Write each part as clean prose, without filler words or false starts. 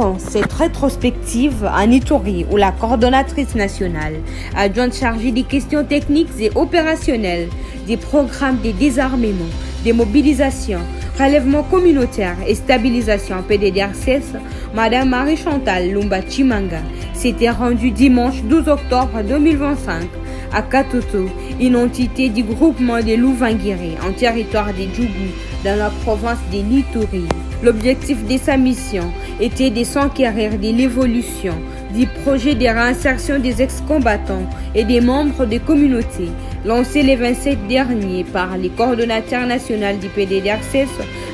Durant cette rétrospective en Ituri, où la coordonnatrice nationale, adjointe chargée des questions techniques et opérationnelles, des programmes de désarmement, des mobilisations, relèvement communautaire et stabilisation PDDRCS, Madame Marie-Chantal Lumba Chimanga, s'était rendue dimanche 12 octobre 2025 à Katoto, une entité du groupement de Louvanguiré en territoire de Djougou, dans la province de l'Ituri. L'objectif de sa mission était de s'enquérir de l'évolution du projet de réinsertion des ex-combattants et des membres des communautés, lancé le 27 dernier par le coordonnateur national du PDDRCS,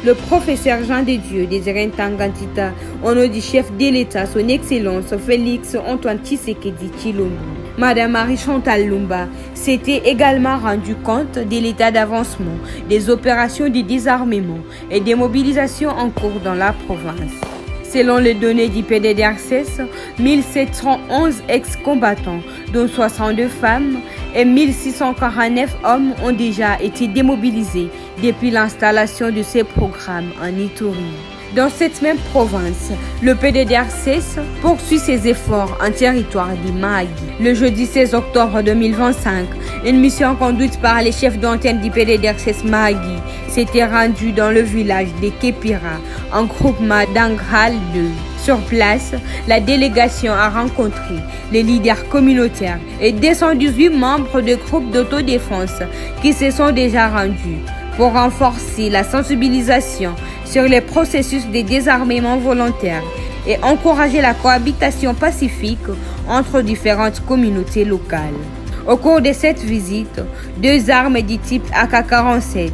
le professeur Jean de Dieu Désiré Ntangantita, au nom du chef de l'État, son Excellence Félix Antoine Tshisekedi Tshilombo. Madame Marie-Chantal Lumba s'était également rendu compte de l'état d'avancement des opérations de désarmement et des mobilisations en cours dans la province. Selon les données du PDDRCS, 1711 ex-combattants, dont 62 femmes et 1649 hommes ont déjà été démobilisés depuis l'installation de ces programmes en Ituri. Dans cette même province, le PDDRCS poursuit ses efforts en territoire du Mahagi. Le jeudi 16 octobre 2025, une mission conduite par les chefs d'antenne du PDDRCS Mahagi s'était rendue dans le village de Kepira, en groupement d'Anghal 2. Sur place, la délégation a rencontré les leaders communautaires et 218 membres de groupes d'autodéfense qui se sont déjà rendus pour renforcer la sensibilisation sur les processus de désarmement volontaire et encourager la cohabitation pacifique entre différentes communautés locales. Au cours de cette visite, 2 armes du type AK-47,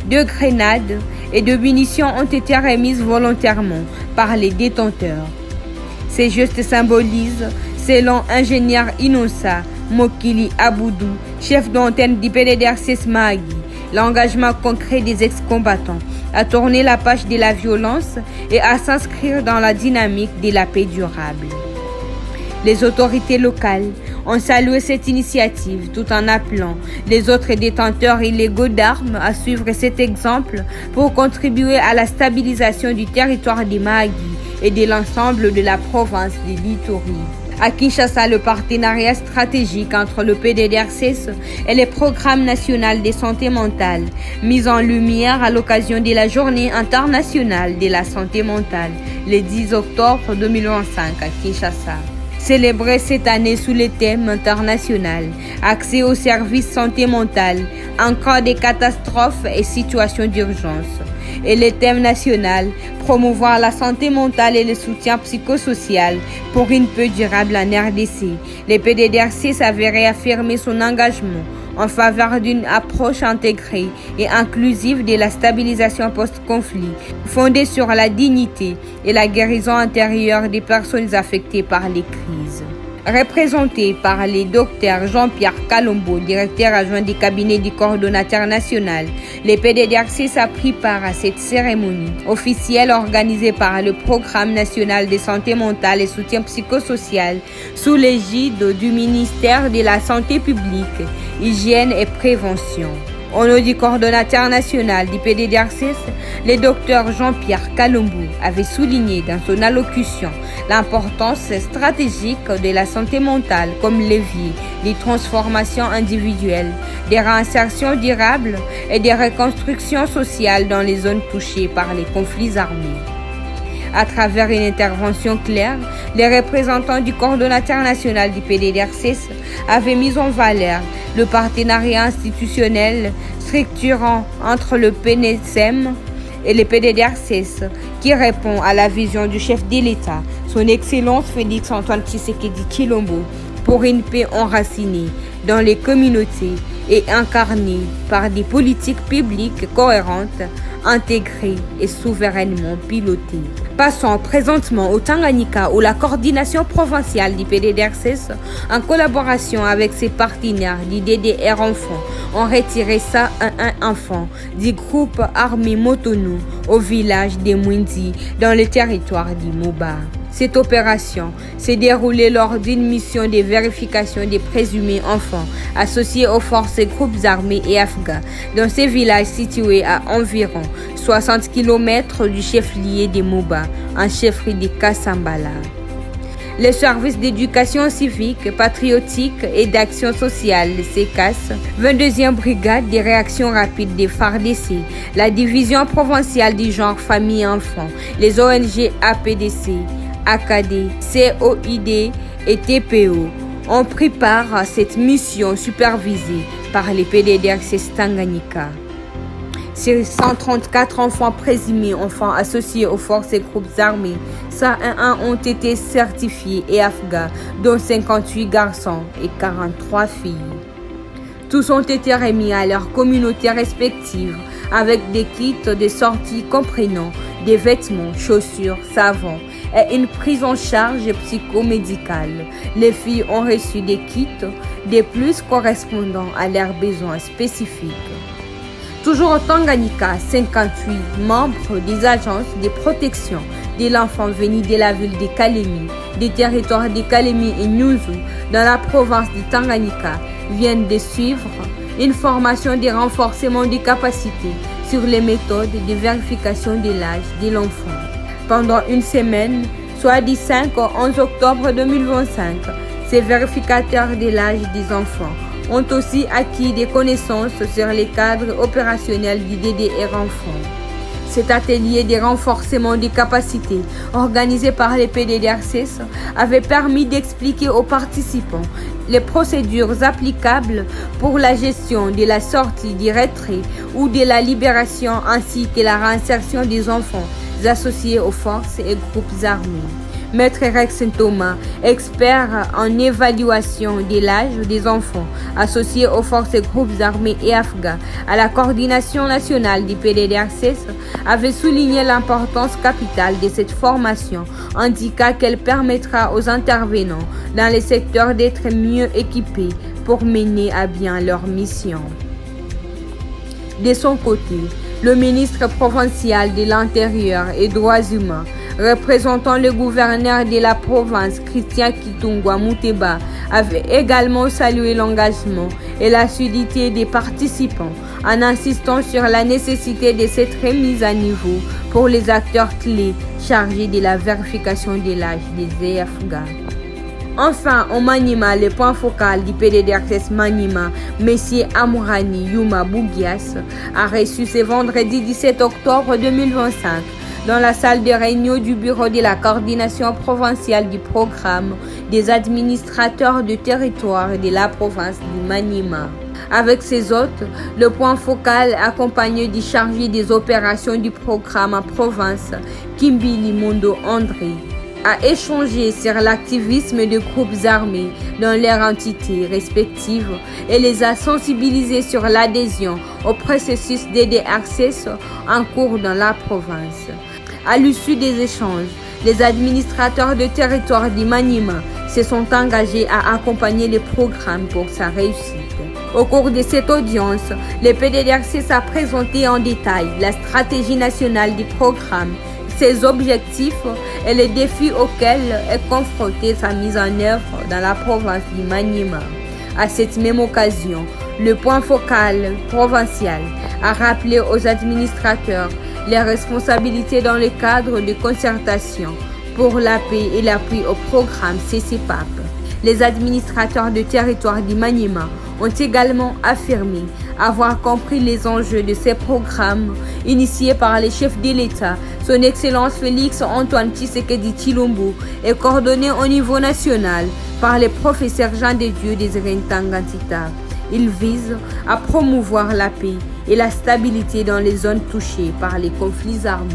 2 grenades et 2 munitions ont été remises volontairement par les détenteurs. Ces gestes symbolisent, selon ingénieur Inonsa Mokili Aboudou, chef d'antenne du PDDRCS Mahagi, l'engagement concret des ex-combattants à tourner la page de la violence et à s'inscrire dans la dynamique de la paix durable. Les autorités locales ont salué cette initiative tout en appelant les autres détenteurs illégaux d'armes à suivre cet exemple pour contribuer à la stabilisation du territoire du Mahagi et de l'ensemble de la province de l'Ituri. À Kinshasa, le partenariat stratégique entre le PDDRCS et le Programme national de santé mentale, mis en lumière à l'occasion de la Journée internationale de la santé mentale, le 10 octobre 2025 à Kinshasa. Célébré cette année sous le thème international « Accès aux services santé mentale en cas de catastrophe et situation d'urgence » et le thème national « Promouvoir la santé mentale et le soutien psychosocial pour une paix durable en RDC », le PDDRCS avait réaffirmé son engagement en faveur d'une approche intégrée et inclusive de la stabilisation post-conflit, fondée sur la dignité et la guérison intérieure des personnes affectées par les crises. Représenté par le Dr Jean-Pierre Kalombo, directeur adjoint du cabinet du coordonnateur national, le PDDRCS a pris part à cette cérémonie officielle organisée par le Programme national de santé mentale et soutien psychosocial sous l'égide du ministère de la Santé publique, Hygiène et Prévention. Au nom du coordonnateur national du PDDRCS, le docteur Jean-Pierre Kalombo avait souligné dans son allocution l'importance stratégique de la santé mentale comme levier des transformations individuelles, des réinsertions durables et des reconstructions sociales dans les zones touchées par les conflits armés. À travers une intervention claire, les représentants du coordonnateur national du PDDRCS avaient mis en valeur le partenariat institutionnel structurant entre le PNSM et le PDDRCS qui répond à la vision du chef de l'État, son Excellence Félix Antoine Tshisekedi Tshilombo, pour une paix enracinée dans les communautés et incarnée par des politiques publiques cohérentes, intégrées et souverainement pilotées. Passons présentement au Tanganyika où la coordination provinciale du PDDRCS, en collaboration avec ses partenaires du DDR Enfants, ont retiré 101 enfants du groupe armé Motonou au village de Mwindi dans le territoire du Moba. Cette opération s'est déroulée lors d'une mission de vérification des présumés enfants associés aux forces et groupes armés et afghans dans ces villages situés à environ 60 km du chef-lieu de Moba, en chefferie de Kassambala. Le service d'éducation civique, patriotique et d'action sociale, le CECAS, 22e brigade de réaction rapide des FARDC, la division provinciale du genre famille et enfants, les ONG APDC, AKD, COID et TPO ont pris part à cette mission supervisée par les PDDRCS Tanganyika. Sur 134 enfants présumés enfants associés aux forces et groupes armés, 101 ont été certifiés et afghans, dont 58 garçons et 43 filles. Tous ont été remis à leurs communautés respectives avec des kits de sortie comprenant des vêtements, chaussures, savons et une prise en charge psychomédicale. Les filles ont reçu des kits de plus correspondant à leurs besoins spécifiques. Toujours au Tanganyika, 58 membres des agences de protection de l'enfant venus de la ville de Kalemi, des territoires de Kalemi et Nyuzu, dans la province du Tanganyika, viennent de suivre une formation de renforcement des capacités sur les méthodes de vérification de l'âge de l'enfant. Pendant une semaine, soit du 5 au 11 octobre 2025, ces vérificateurs de l'âge des enfants ont aussi acquis des connaissances sur les cadres opérationnels du DDR enfant. Cet atelier de renforcement des capacités organisé par les PDDRCS avait permis d'expliquer aux participants les procédures applicables pour la gestion de la sortie du retrait ou de la libération ainsi que la réinsertion des enfants associés aux forces et groupes armés. Maître Rex Thomas, expert en évaluation de l'âge des enfants associés aux forces et groupes armés et afghans à la coordination nationale du PDDRCS, avait souligné l'importance capitale de cette formation, indiquant qu'elle permettra aux intervenants dans les secteurs d'être mieux équipés pour mener à bien leur mission. De son côté, le ministre provincial de l'Intérieur et droits humains, représentant le gouverneur de la province, Christian Kitungwa Muteba, avait également salué l'engagement et l'assiduité des participants en insistant sur la nécessité de cette remise à niveau pour les acteurs clés chargés de la vérification de l'âge des afghans. Enfin, au Maniema, le point focal du PDDRCS Maniema, M. Amourani Yuma Bougias, a reçu ce vendredi 17 octobre 2025 dans la salle de réunion du bureau de la coordination provinciale du programme des administrateurs de territoire de la province du Maniema. Avec ses hôtes, le point focal accompagné du chargé des opérations du programme en province, Kimbili Mondo André, a échangé sur l'activisme de groupes armés dans leurs entités respectives et les a sensibilisés sur l'adhésion au processus DDRCS en cours dans la province. À l'issue des échanges, les administrateurs de territoire du Maniema se sont engagés à accompagner le programme pour sa réussite. Au cours de cette audience, le PDDRCS a présenté en détail la stratégie nationale du programme, ses objectifs et les défis auxquels est confrontée sa mise en œuvre dans la province du Maniema. À cette même occasion, le point focal provincial a rappelé aux administrateurs les responsabilités dans le cadre de concertation pour la paix et l'appui au programme CCPAP. Les administrateurs de territoire du Maniema ont également affirmé avoir compris les enjeux de ces programmes initiés par les chefs de l'État, son Excellence Félix Antoine Tshisekedi Tshilombo, et coordonnés au niveau national par les professeurs Jean de Dieu Désiré Ntangantita. Ils visent à promouvoir la paix et la stabilité dans les zones touchées par les conflits armés.